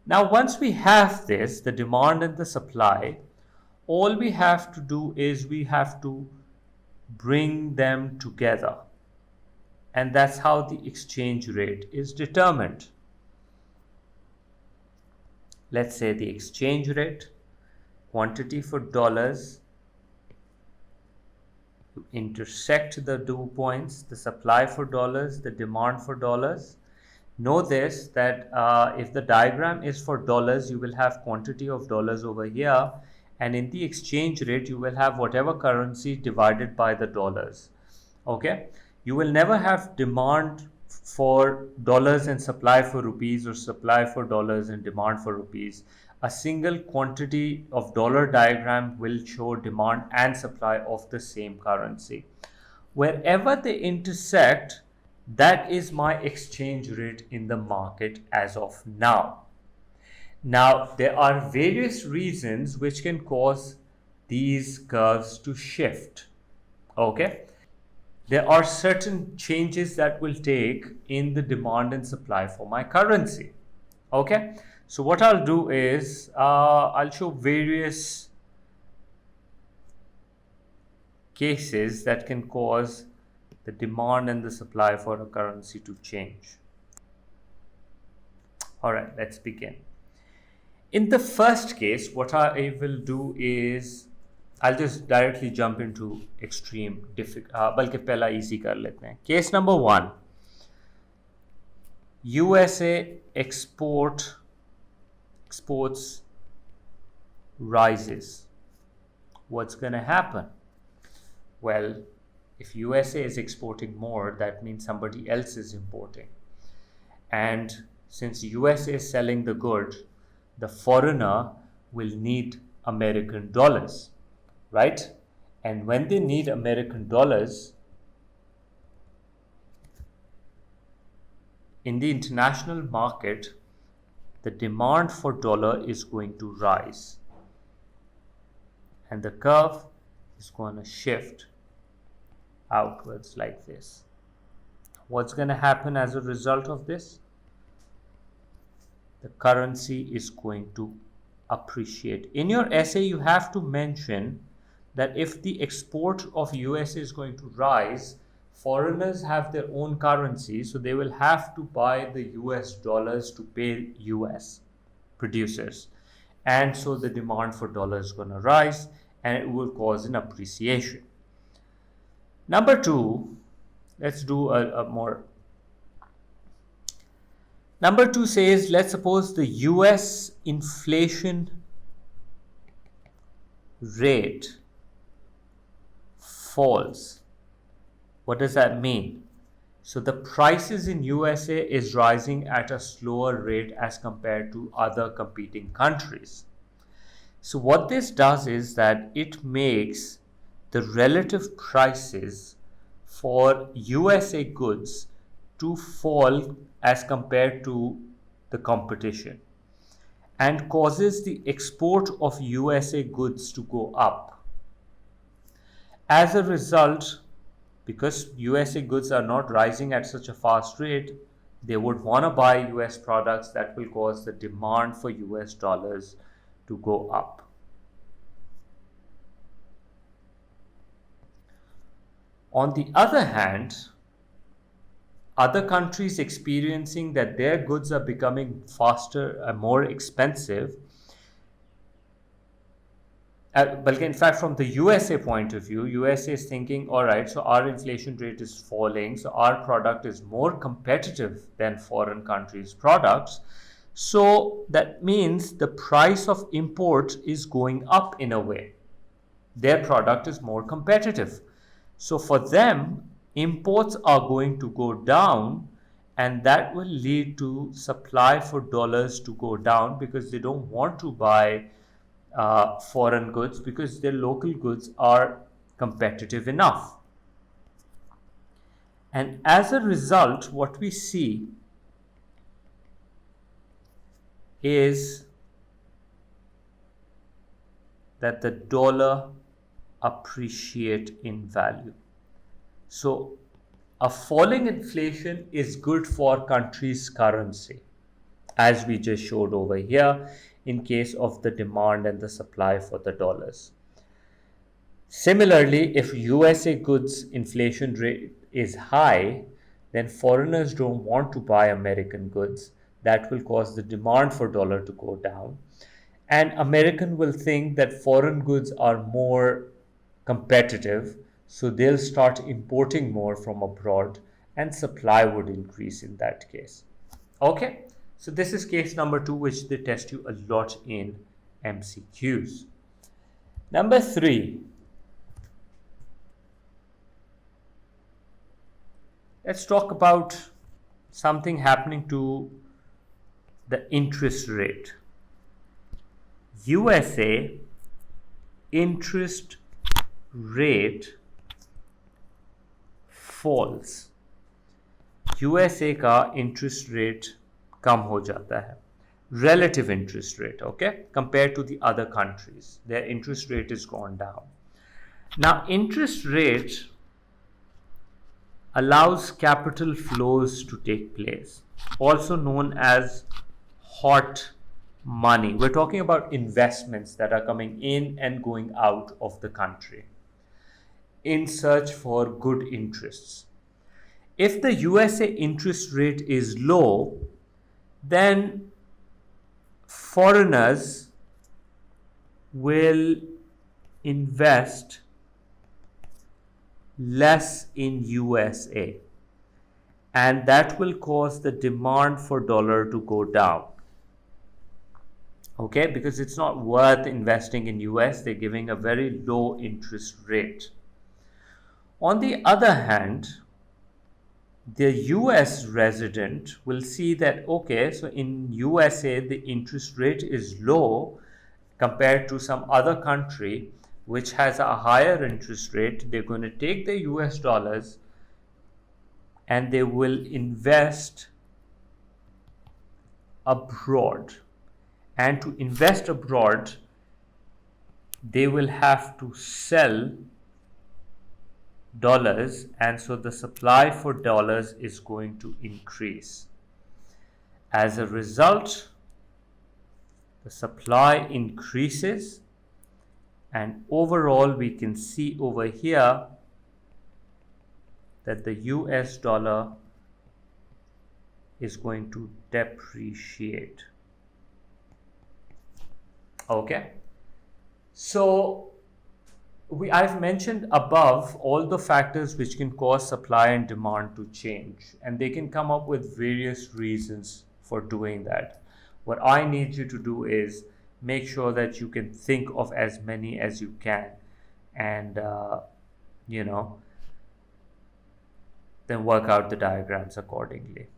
Now, once we have this, the demand and the supply, all we have to do is we have to bring them together. And that's how the exchange rate is determined. Let's say the exchange rate, quantity for dollars, you intersect the 2 points, the supply for dollars, the demand for dollars. Know this, that if the diagram is for dollars, you will have quantity of dollars over here, and in the exchange rate you will have whatever currency divided by the dollars. Okay, you will never have demand for dollars and supply for rupees, or supply for dollars and demand for rupees. A single quantity of dollar diagram will show demand and supply of the same currency. Wherever they intersect, that is my exchange rate in the market as of now. Now, there are various reasons which can cause these curves to shift. Okay, there are certain changes that will take in the demand and supply for my currency. Okay, so what I'll do is I'll show various cases that can cause the demand and the supply for a currency to change. All right, let's begin. In the first case, what I will do is I'll just directly jump into extreme बल्कि पहला easy कर लेते हैं. Case number 1, USA exports rises. What's going to happen? Well, if USA is exporting more, that means somebody else is importing. And since USA is selling the good, the foreigner will need American dollars, right? And when they need American dollars, in the international market, the demand for dollar is going to rise. And the curve is going to shift outwards like this. What's going to happen as a result of this? The currency is going to appreciate. In your essay, you have to mention that if the export of US is going to rise, foreigners have their own currency, so they will have to buy the US dollars to pay US producers. And so the demand for dollars is going to rise, and it will cause an appreciation. Number 2, let's do a more. Number 2 says, let's suppose the US inflation rate falls. What does that mean? So the prices in USA is rising at a slower rate as compared to other competing countries. So what this does is that it makes the relative prices for USA goods to fall as compared to the competition, and causes the export of USA goods to go up. As a result, because USA goods are not rising at such a fast rate, they would want to buy US products. That will cause the demand for US dollars to go up. On the other hand, other countries experiencing that their goods are becoming faster and more expensive, but in fact, from the USA point of view, USA is thinking, all right, so our inflation rate is falling, so our product is more competitive than foreign countries' products. So that means the price of import is going up in a way. Their product is more competitive. So for them, imports are going to go down, and that will lead to supply for dollars to go down, because they don't want to buy foreign goods because their local goods are competitive enough. And as a result, what we see is that the dollar appreciate in value. So a falling inflation is good for countries' currency. as we just showed over here in case of the demand and the supply for the dollars. Similarly, if USA goods inflation rate is high, then foreigners don't want to buy American goods. That will cause the demand for dollar to go down. And American will think that foreign goods are more competitive, so they'll start importing more from abroad and supply would increase in that case. Okay, so this is case number 2, which they test you a lot in MCQs. Number 3, let's talk about something happening to the interest rate. USA interest rate falls. USA का interest rate कम हो जाता है. Relative interest rate, okay, compared to the other countries, their interest rate is gone down. Now, interest rate allows capital flows to take place, also known as hot money. We're talking about investments that are coming in and going out of the country in search for good interests. If the USA interest rate is low, then foreigners will invest less in USA, and that will cause the demand for dollar to go down. Okay, because it's not worth investing in US, they're giving a very low interest rate. On the other hand, the US resident will see that, okay, so in USA the interest rate is low compared to some other country which has a higher interest rate. They're going to take the US dollars and they will invest abroad. And to invest abroad, they will have to sell dollars, and so the supply for dollars is going to increase. As a result, the supply increases, and overall we can see over here that the US dollar is going to depreciate. Okay, so I've mentioned above all the factors which can cause supply and demand to change, and they can come up with various reasons for doing that. What I need you to do is make sure that you can think of as many as you can, and then work out the diagrams accordingly.